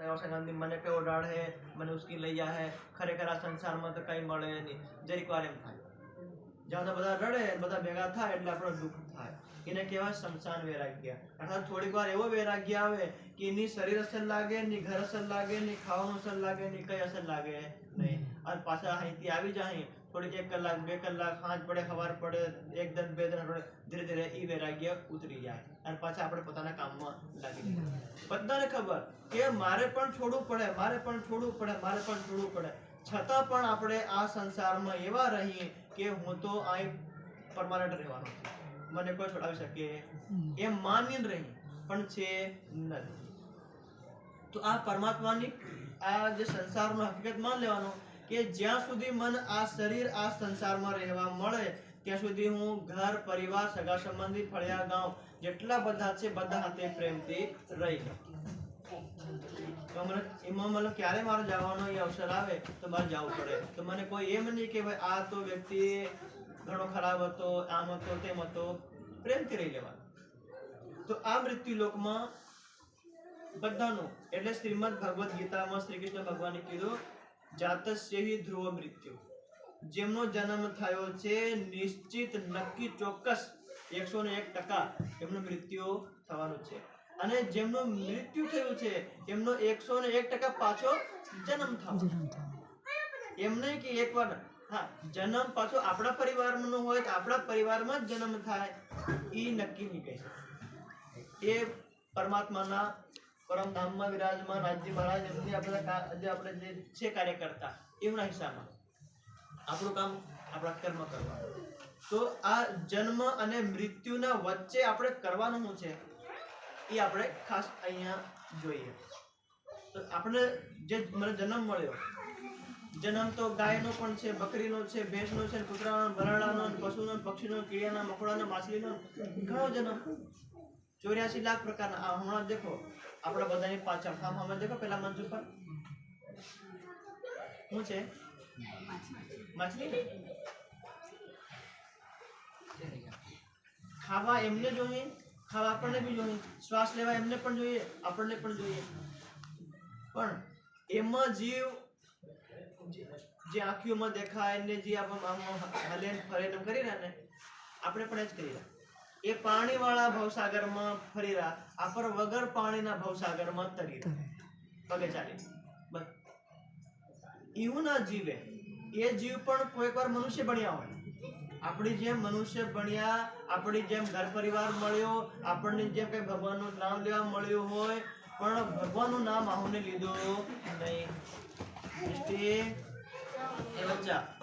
गांधी મને કયો ઓડાડે મને ઉસકી લઈ જાય ખરેખર આ સંસારમાં તો કઈ મળે નહીં જરીક વાર એમ થાય જ્યાં તો બધા રડે બધા ભેગા થાય એટલે આપણો દુઃખ થાય એને કહેવાય શમશાન વૈરાગ્ય અર્થાત થોડીક વાર એવો વૈરાગ્ય આવે કે ની શરીર અસર લાગે ની ઘર અસર લાગે ની ખાવાનું અસર લાગે ની કઈ અસર લાગે નહીં અને પાછા અહીંથી આવી જાય થોડીક 1 કલાક 2 કલાક સાંજ પડે સવાર પડે એક દન બે દન પડે ધીરે ધીરે ઈ વૈરાગ્ય ઉતરી જાય અને પાછા આપણે પોતાના કામમાં લાગી જઈએ બધાને ખબર કે મારે પણ છોડવું પડે મારે પણ છોડવું પડે મારે પણ છોડવું પડે છતાં પણ આપણે આ સંસારમાં એવા રહીએ કે હું તો અહીં પરમાનન્ટ રહેવાનો છું મને કોઈ છોડાવી શકે એમ માનીને રહી પણ છે નથી તો આ પરમાત્માની આ જે સંસારનો હકીકત માન લેવાનો કે જ્યાં સુધી મન આ શરીર આ સંસારમાં રહેવા મળે ત્યાં સુધી હું ઘર પરિવાર સગા સંબંધી ફળિયા ગામ જેટલા બધા છે બધા સાથે પ્રેમથી રહી એમાં મને ક્યારે મારો જવાનો એ અવસર આવે તો મારે જવું પડે તો મને કોઈ એમ નહીં કે ભાઈ આ તો વ્યક્તિ ઘણો ખરાબ હતો આમ હતો તેમ હતો પ્રેમથી રહી લેવાનું તો આ મૃત્યુ લોકમાં બધાનું એટલે શ્રીમદ ભગવદ ગીતામાં શ્રી કૃષ્ણ ભગવાને કીધું જાતસ્ય હિ ધ્રુવ મૃત્યુ જેમનો જન્મ થયો છે નિશ્ચિત નક્કી ચોક્કસ 101% એમનું મૃત્યુ થવાનું છે અને જેમનું મૃત્યુ થયું છે એમનો 101% પાછો જન્મ થવાનો એમ નહીં કે એકવાર હા જન્મ પાછો આપણા પરિવારનો હોય તો આપણા પરિવારમાં જ જન્મ થાય એ નક્કી નહીં કહી શકે એ પરમાત્માના પરમધામમાં વિરાજમાન રાજ્ય મહારાજ એમની આપણે જે છે કાર્યકર્તા એમના હિસાબમાં આપણું કામ આપણા કર્મ કરવા તો આ જન્મ અને મૃત્યુના વચ્ચે આપણે કરવાનું શું છે એ આપણે ખાસ અહીંયા જોઈએ તો આપણે જે મને જન્મ મળ્યો જન્મ તો ગાયનો પણ છે બકરીનો છે ભેંસનો છે કૂતરાનો બરાડાનો પશુનો પક્ષીનો કીડિયાના મકોડાનો માછલીનો ઘણો જન્મ 84 લાખ પ્રકારના આ હમણાં દેખો આપણા બધાની પાછળ હમણાં દેખો પેલા મંચ ઉપર શું છે માછલી ખાવા એમને જોઈએ ખાવા આપણને બી જોઈએ શ્વાસ લેવા એમને પણ જોઈએ આપણને પણ જોઈએ પણ એમાં જીવ જે આંખોમાં દેખાય ને જે હલે ફરે કરી રહ્યા ને આપણે પણ જ કરી રહ્યા એ પાણીવાળા ભવસાગરમાં ફરી રહ્યા આપર વગર પાણીના ભવસાગરમાં તરી રહ્યા પગે ચાલી બસ એવું ના જીવે એ જીવ પણ કોઈક વાર મનુષ્ય બન્યા હોય આપણી જેમ મનુષ્ય બન્યા આપણી જેમ ઘર પરિવાર મળ્યો આપણને જેમ કઈ ભગવાનનું નામ લેવા મળ્યું હોય પણ ભગવાનનું નામ આહુને લીધું નહીં એ બચ્ચા